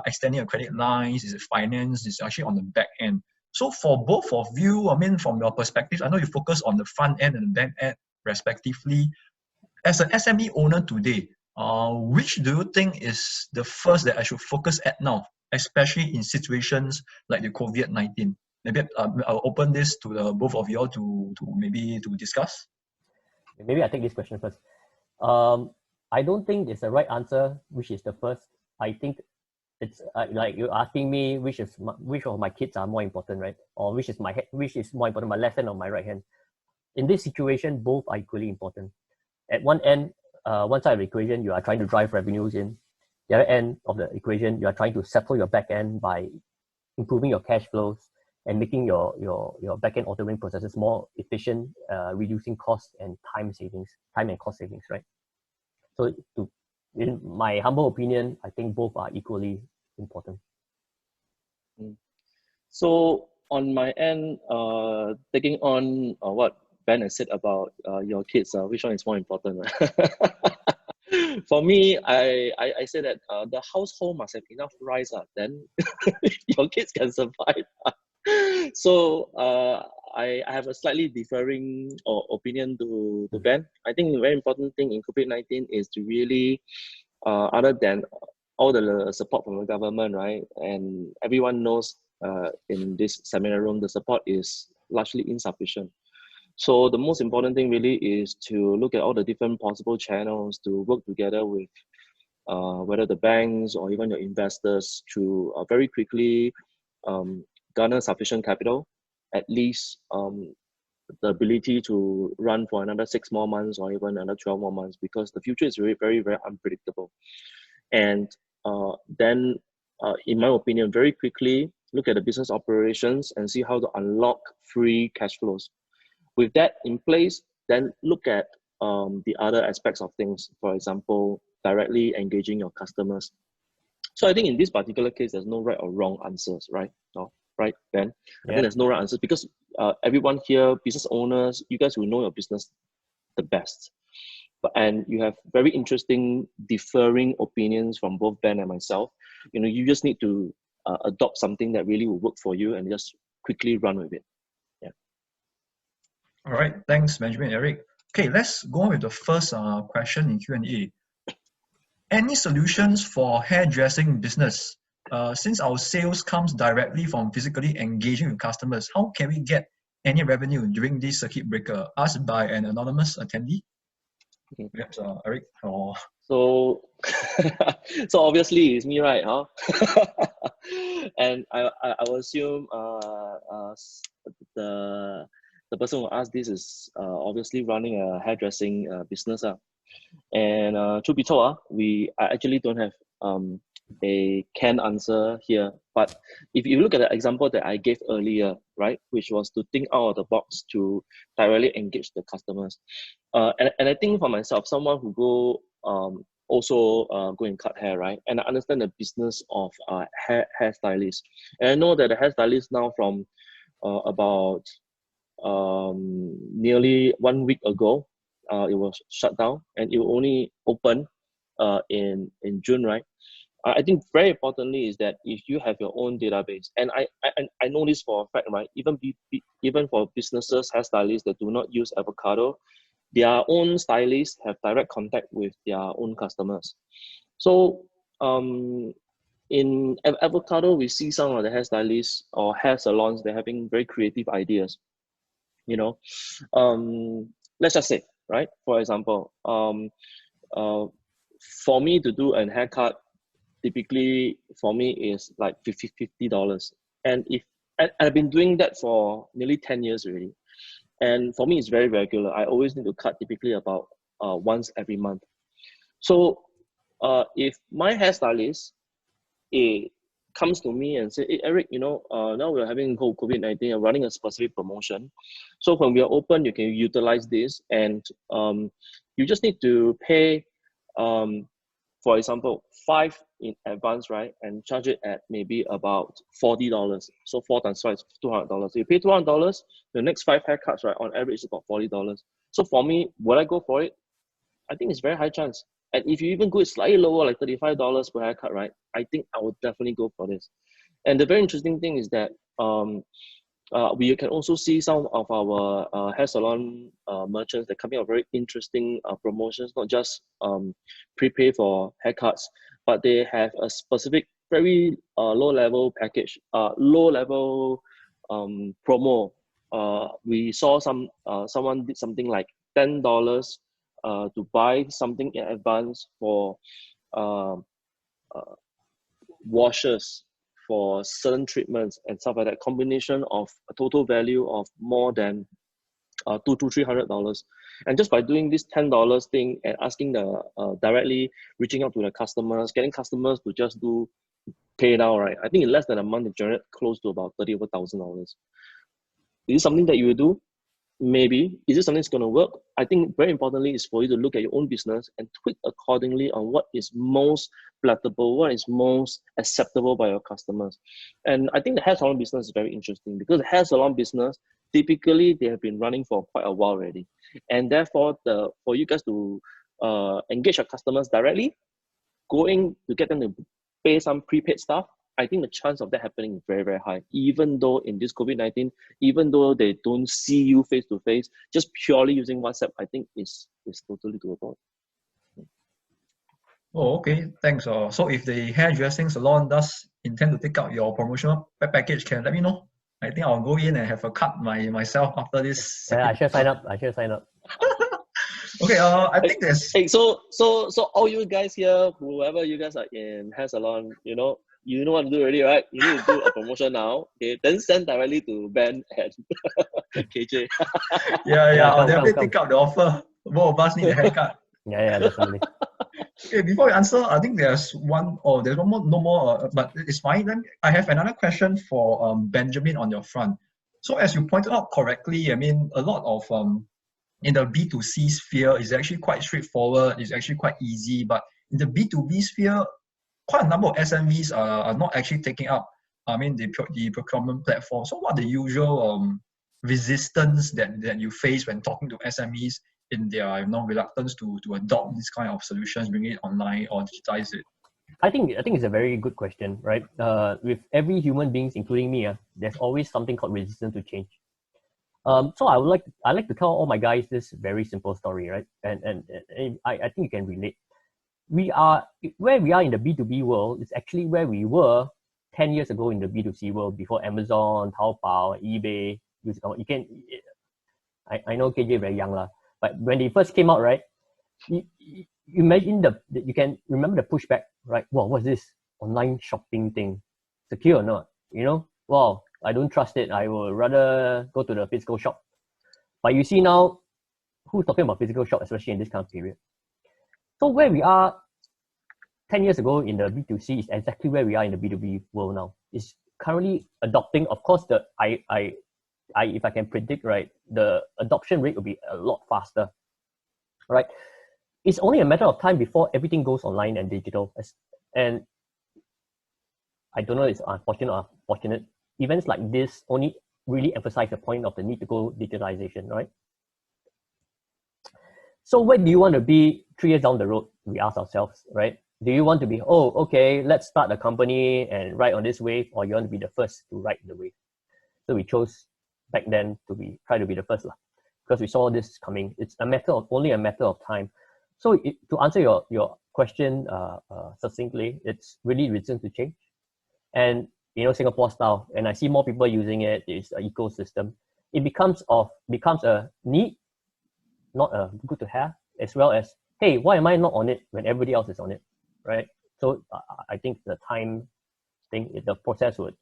A: extending your credit lines, is it finance, is actually on the back end. So for both of you, I mean, from your perspective, I know you focus on the front end and the back end respectively. As an SME owner today, which do you think is the first that I should focus at now, especially in situations like the COVID-19? Maybe I'll open this to the both of you all to discuss.
C: Maybe I take this question first. I don't think it's the right answer, which is the first. I think it's like you're asking me which of my kids are more important, right? Or which is more important, my left hand or my right hand. In this situation, both are equally important. At one end, one side of the equation, you are trying to drive revenues in. the other end of the equation, you are trying to settle your back end by improving your cash flows and making your back-end ordering processes more efficient, reducing cost and time and cost savings, right? So in my humble opinion, I think both are equally important.
B: So on my end, taking on what Ben has said about your kids, which one is more important? For me, I say that the household must have enough rice, then your kids can survive. So I have a slightly differing opinion to Ben. I think the very important thing in COVID-19 is to really, other than all the support from the government, right? And everyone knows in this seminar room, the support is largely insufficient. So the most important thing really is to look at all the different possible channels to work together with whether the banks or even your investors to very quickly garner sufficient capital, at least the ability to run for another 6 more months or even another 12 more months, because the future is very, very, very unpredictable. And then, in my opinion, very quickly look at the business operations and see how to unlock free cash flows. With that in place, then look at the other aspects of things. For example, directly engaging your customers. So I think in this particular case, there's no right or wrong answers, right? No, right, Ben? I think there's no right answers because everyone here, business owners, you guys will know your business the best. And you have very interesting differing opinions from both Ben and myself. You know, you just need to adopt something that really will work for you and just quickly run with it. Yeah.
A: All right, thanks, Benjamin and Eric. Okay, let's go on with the first question in Q&A. Any solutions for hairdressing business? Since our sales comes directly from physically engaging with customers, how can we get any revenue during this circuit breaker? Asked by an anonymous attendee. Perhaps Eric or...
B: So, so obviously it's me, right? Huh? And I will assume the person who asked this is obviously running a hairdressing business. And to be told, I actually don't have a canned answer here. But if you look at the example that I gave earlier, right, which was to think out of the box to directly engage the customers. And I think for myself, someone who go go and cut hair, right? And I understand the business of hairstylists. And I know that the hairstylist now from about nearly 1 week ago, it was shut down and it will only open in June, right? I think very importantly is that if you have your own database, and I know this for a fact, right? Even for businesses, hairstylists that do not use Advocado, their own stylists have direct contact with their own customers. So in Advocado, we see some of the hairstylists or hair salons, they're having very creative ideas. You know, let's just say, right? For example, for me to do a haircut, typically for me is like $50. And I've been doing that for nearly 10 years already. And for me, it's very regular. I always need to cut typically about once every month. So if my hairstylist comes to me and say, hey, Eric, you know, now we're having COVID-19 and running a specific promotion. So when we are open, you can utilize this and you just need to pay, for example, 5 in advance, right? And charge it at maybe about $40. So 4 times 5 is $200. So you pay $200, the next 5 haircuts, right, on average is about $40. So for me, would I go for it? I think it's very high chance. And if you even go slightly lower, like $35 per haircut, right? I think I would definitely go for this. And the very interesting thing is that we can also see some of our hair salon merchants that coming out very interesting promotions, not just prepay for haircuts, but they have a specific, very low-level package, low-level promo. We saw someone did something like $10 to buy something in advance for washers, for certain treatments and stuff like that. Combination of a total value of more than $200 to $300. And just by doing this $10 thing and asking the directly reaching out to the customers, getting customers to just do pay now, right? I think in less than a month, it generated close to about $30,000. Is it something that you will do? Maybe. Is it something that's going to work? I think very importantly is for you to look at your own business and tweak accordingly on what is most palatable, what is most acceptable by your customers. And I think the hair salon business is very interesting because the hair salon business, typically they have been running for quite a while already. And therefore, for you guys to engage your customers directly, going to get them to pay some prepaid stuff, I think the chance of that happening is very, very high. Even though in this COVID-19, even though they don't see you face to face, just purely using WhatsApp, I think is totally doable.
A: Oh, okay. Thanks. So if the hairdressing salon does intend to take out your promotional package, can let me know. I think I'll go in and have a cut myself after this.
C: Yeah, I should sign up.
A: Okay. I think there's.
B: Hey, so all you guys here, whoever you guys are in hair salon, you know what to do already, right? You need to do a promotion now, okay? Then send directly to Ben and KJ.
A: Yeah. I'll definitely take out the offer. Both of us need a haircut.
C: Yeah, definitely.
A: Okay, before you answer, I think there's one more, no more, but it's fine. Then I have another question for Benjamin on your front. So as you pointed out correctly, I mean, a lot of in the B2C sphere is actually quite straightforward. It's actually quite easy, but in the B2B sphere, quite a number of SMEs are not actually taking up, I mean, the procurement platform. So what are the usual resistance that you face when talking to SMEs in their reluctance to adopt this kind of solutions, bring it online or digitize it?
C: I think it's a very good question, right? With every human beings, including me, there's always something called resistance to change. So I like to tell all my guys this very simple story, right? And I think you can relate. Where we are in the B2B world is actually where we were 10 years ago in the B2C world before Amazon, Taobao, eBay. I know KJ very young lah, but when they first came out, right? You imagine you can remember the pushback, right? Wow, what's this online shopping thing? Secure or not? Wow, I don't trust it. I will rather go to the physical shop. But you see now, who's talking about physical shop, especially in this kind of period? So where we are 10 years ago in the B2C is exactly where we are in the B2B world now. It's currently adopting, of course, if I can predict, right, the adoption rate will be a lot faster, right? It's only a matter of time before everything goes online and digital. And I don't know if it's unfortunate or fortunate. Events like this only really emphasize the point of the need to go digitalization, right? So where do you want to be 3 years down the road? We ask ourselves, right? Do you want to be, okay, let's start a company and ride on this wave, or you want to be the first to ride the wave? So we chose back then to try to be the first, because we saw this coming. It's only a matter of time. So to answer your question succinctly, it's really resistant to change. And Singapore style, and I see more people using it. It's an ecosystem. It becomes a need, not a good to have, as well as, hey, why am I not on it when everybody else is on it, right? So I think the time thing, the process would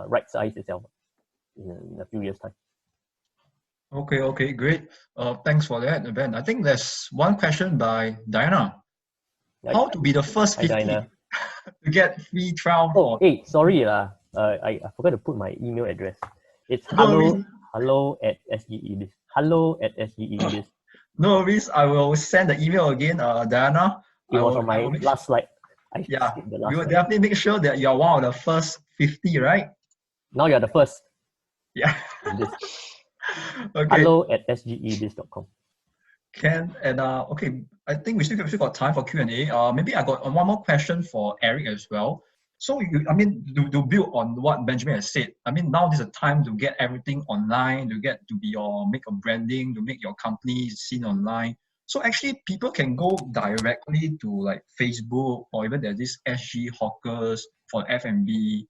C: right size itself in a few years' time.
A: Okay, great. Thanks for that, Ben. I think there's one question by Diana. How to be the first 50 to get free trial?
C: Oh, hey, sorry, I forgot to put my email address. It's hello@SGeBIZ. Hello@SGeBIZ.
A: No worries. I will send the email again, Diana.
C: It was on my last slide.
A: We will definitely make sure that you're one of the first 50, right?
C: Now you're the first.
A: Yeah. Okay.
C: Hello@SGeBIZ.com.
A: Okay, I think we still got time for Q&A. Maybe I got one more question for Eric as well. So, to build on what Benjamin has said, now is a time to get everything online, to make a branding, to make your company seen online. So actually, people can go directly to like Facebook, or even there's this SG Hawkers for F&B.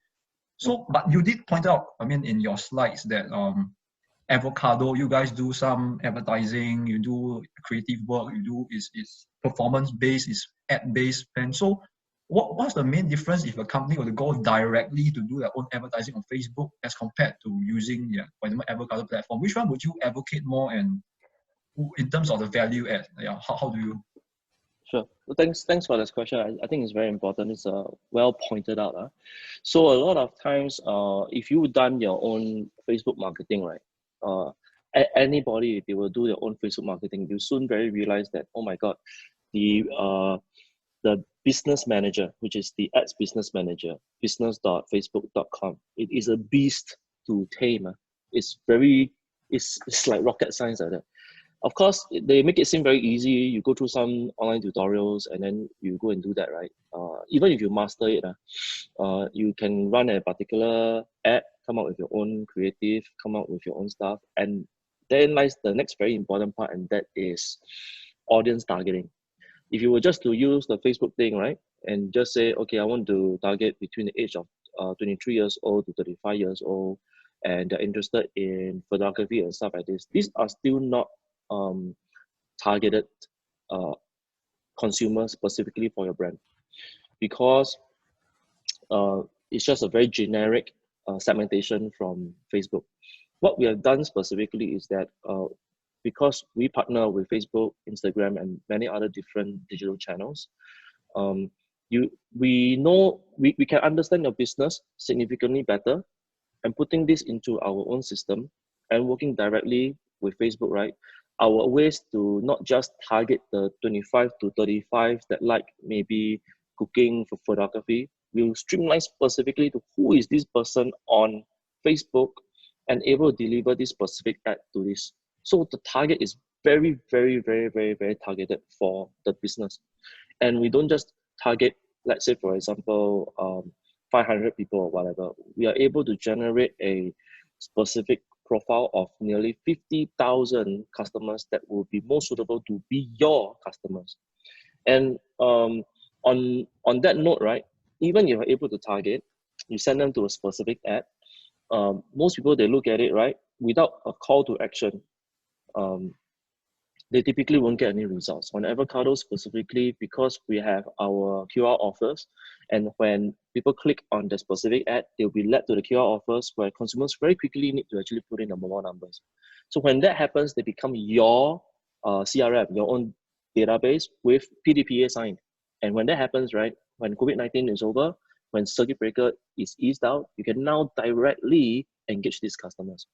A: So, but you did point out, in your slides that Advocado, you guys do some advertising, you do creative work, you do is performance based, is ad based, and so what's the main difference if a company were to go directly to do their own advertising on Facebook as compared to using, for example, Avocado platform? Which one would you advocate more, and in terms of the value add? How do you?
B: Sure. Well, thanks for this question. I think it's very important. It's well pointed out. So a lot of times, if you done your own Facebook marketing, right? Anybody, if they will do their own Facebook marketing, you soon very realize that, oh my God, the business manager, which is the ads business manager, business.facebook.com, it is a beast to tame. It's like rocket science like that. Of course, they make it seem very easy. You go through some online tutorials and then you go and do that, right? Even if you master it, you can run a particular ad, come up with your own creative, come up with your own stuff. And then lies the next very important part, and that is audience targeting. If you were just to use the Facebook thing, right, and just say, okay, I want to target between the age of 23 years old to 35 years old, and they're interested in photography and stuff like this, these are still not targeted consumers specifically for your brand, because it's just a very generic segmentation from Facebook. What we have done specifically is that because we partner with Facebook, Instagram, and many other different digital channels, we know we can understand your business significantly better, and putting this into our own system and working directly with Facebook, right? Our ways to not just target the 25 to 35 that like maybe cooking for photography, we'll streamline specifically to who is this person on Facebook and able to deliver this specific ad to this. So the target is very, very, very, very, very targeted for the business. And we don't just target, let's say, for example, 500 people or whatever. We are able to generate a specific profile of nearly 50,000 customers that will be most suitable to be your customers. And on that note, right, even if you're able to target, you send them to a specific ad, most people, they look at it, right, without a call to action, they typically won't get any results. On Avocado specifically, because we have our QR offers, and when people click on the specific ad, they'll be led to the QR offers where consumers very quickly need to actually put in the mobile numbers. So when that happens, they become your CRM, your own database with PDPA signed. And when that happens, right, when COVID-19 is over, when circuit breaker is eased out, you can now directly engage these customers.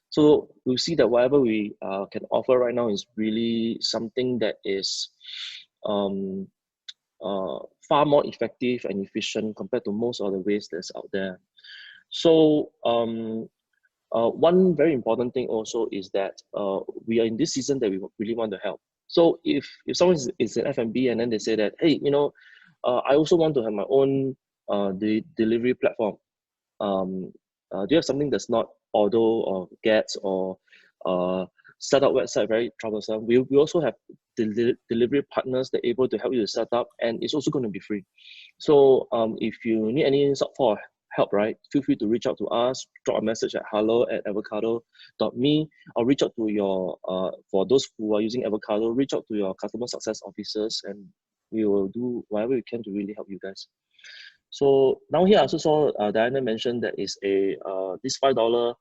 B: So we see that whatever we can offer right now is really something that is far more effective and efficient compared to most of the ways that's out there. So one very important thing also is that we are in this season that we really want to help. So if someone is an F&B and then they say that, hey, I also want to have my own delivery platform. Do you have something that's not Auto or Gets or set up website very troublesome? We also have delivery partners that are able to help you to set up, and it's also going to be free. So if you need any support help, right, feel free to reach out to us, drop a message at hello@avocado.me, or reach out to your, for those who are using Avocado, reach out to your customer success officers, and we will do whatever we can to really help you guys. So now here I also saw Diana mentioned that is this $5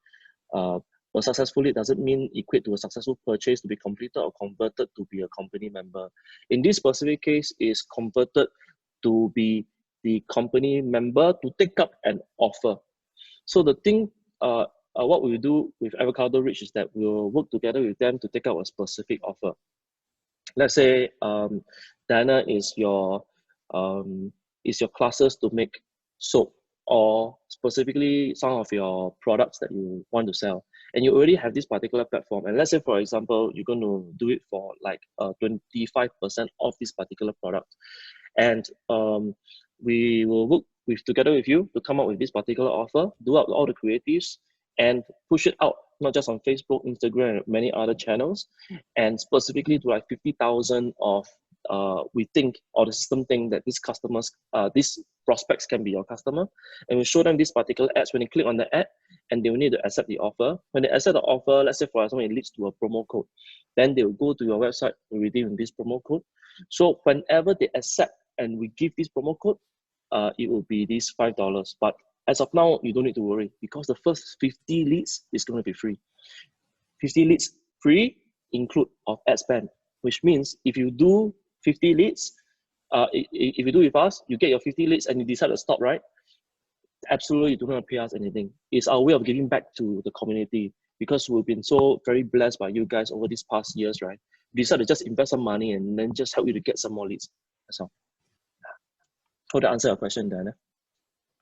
B: per successful lead doesn't mean equate to a successful purchase to be completed or converted to be a company member. In this specific case, is converted to be the company member to take up an offer. So the thing, what we do with Avocado Reach is that we'll work together with them to take up a specific offer. Let's say Diana is your classes to make soap, or specifically some of your products that you want to sell, and you already have this particular platform, and let's say for example you're going to do it for like 25% off this particular product, and we will work together with you to come up with this particular offer, do out all the creatives, and push it out not just on Facebook, Instagram, and many other channels, and specifically to like 50,000 of we think, or the system think that these customers, these prospects can be your customer, and we show them these particular ads. When they click on the ad, and they will need to accept the offer. When they accept the offer, let's say for example it leads to a promo code, then they will go to your website to redeem this promo code. So whenever they accept and we give this promo code, it will be these $5. But as of now, you don't need to worry because the first 50 leads is going to be free. 50 leads free include of ad spend, which means if you do 50 leads, if you do with us, you get your 50 leads and you decide to stop, right? Absolutely, you do not pay us anything. It's our way of giving back to the community because we've been so very blessed by you guys over these past years, right? We decided to just invest some money and then just help you to get some more leads. That's all. Hope that answer your question, Diana.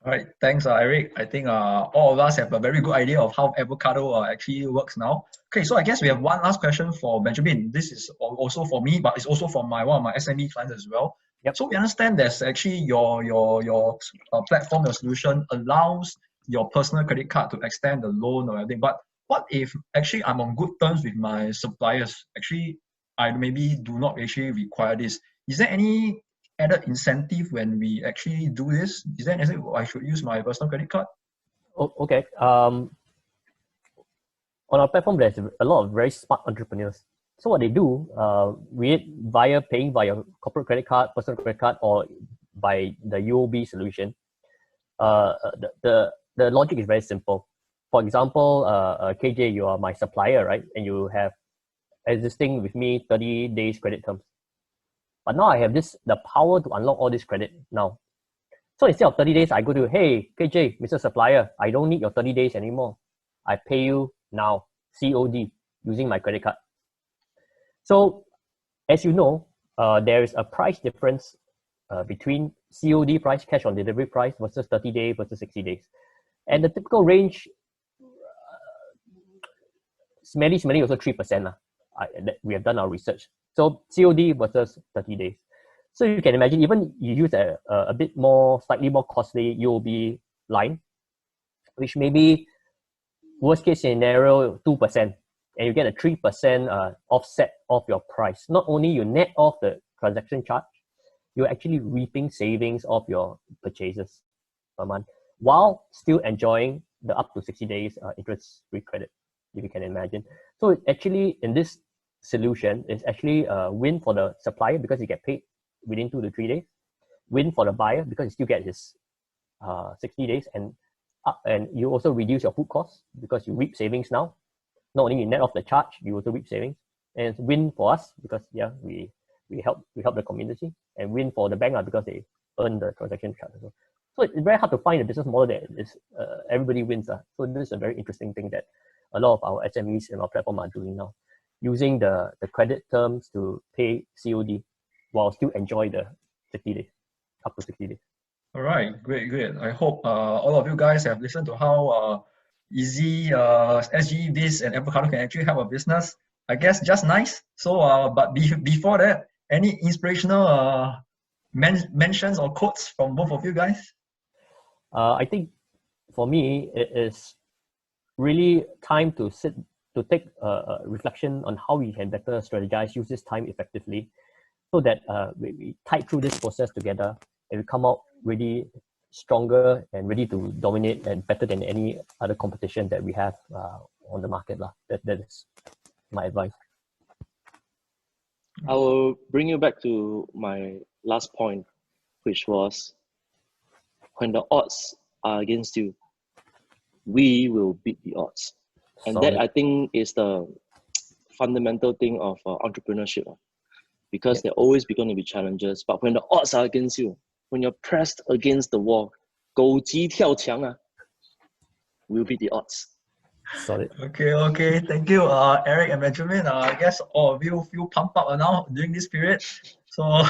A: All right, thanks, Eric. I think all of us have a very good idea of how Advocado actually works now. Okay, so I guess we have one last question for Benjamin. This is also for me, but it's also for one of my SME clients as well.
C: Yep.
A: So we understand there's actually your platform, your solution allows your personal credit card to extend the loan or anything. But what if actually I'm on good terms with my suppliers? Actually, I maybe do not actually require this. Is there any added incentive when we actually do this? Is there anything I should use my personal credit card?
C: Okay. On our platform, there's a lot of very smart entrepreneurs. So what they do, paying via corporate credit card, personal credit card, or by the UOB solution, the logic is very simple. For example, KJ, you are my supplier, right? And you have existing with me 30 days credit terms. But now I have the power to unlock all this credit now. So instead of 30 days, I go to, hey, KJ, Mr. Supplier, I don't need your 30 days anymore. I pay you now, COD, using my credit card. So as you know, there is a price difference between COD price, cash on delivery price, versus 30 days versus 60 days. And the typical range, smelly also 3%. We have done our research. So COD versus 30 days. So you can imagine, even you use a bit more, slightly more costly UOB line, which maybe worst case scenario, 2%, and you get a 3% offset of your price. Not only you net off the transaction charge, you're actually reaping savings of your purchases per month, while still enjoying the up to 60 days interest-free credit, if you can imagine. So actually, in this solution, it's actually a win for the supplier because you get paid within 2 to 3 days. Win for the buyer because you still get his 60 days, and you also reduce your food costs because you reap savings now. Not only you net off the charge, you also reap savings. And it's win for us because we help the community, and win for the bank because they earn the transaction charge. So it's very hard to find a business model that is everybody wins. So this is a very interesting thing that a lot of our SMEs in our platform are doing now, using the credit terms to pay COD while still enjoy the 60 days, up to 60 days.
A: All right, great. I hope all of you guys have listened to how easy SGeBIZ and Advocado can actually help a business. I guess just nice. So, but before that, any inspirational mentions or quotes from both of you guys?
C: I think for me, it is really time to take a reflection on how we can better strategize, use this time effectively, so that we tide through this process together and we come out really stronger and ready to dominate and better than any other competition that we have on the market. That is my advice.
B: I will bring you back to my last point, which was when the odds are against you, we will beat the odds. And
C: Solid.
B: that, I think, is the fundamental thing of entrepreneurship, because there always going to be challenges. But when the odds are against you, when you're pressed against the wall, 狗急跳墙, we'll beat the odds.
C: Solid.
A: Okay. Thank you, Eric and Benjamin. I guess all of you feel pumped up now during this period. So,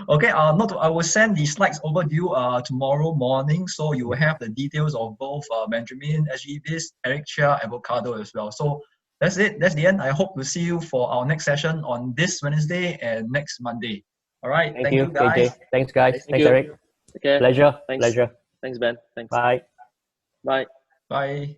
A: okay, I will send the slides over to you tomorrow morning, so you will have the details of both Benjamin, SGeBIZ, Eric, Chia, Advocado as well. So that's it. That's the end. I hope to see you for our next session on this Wednesday and next Monday. All right.
C: Thank you, guys. KJ. Thanks, guys. Thanks,
B: you.
C: Eric.
B: Okay.
C: Pleasure.
B: Thanks.
C: Pleasure.
B: Thanks, Ben. Thanks.
C: Bye.
B: Bye.
A: Bye.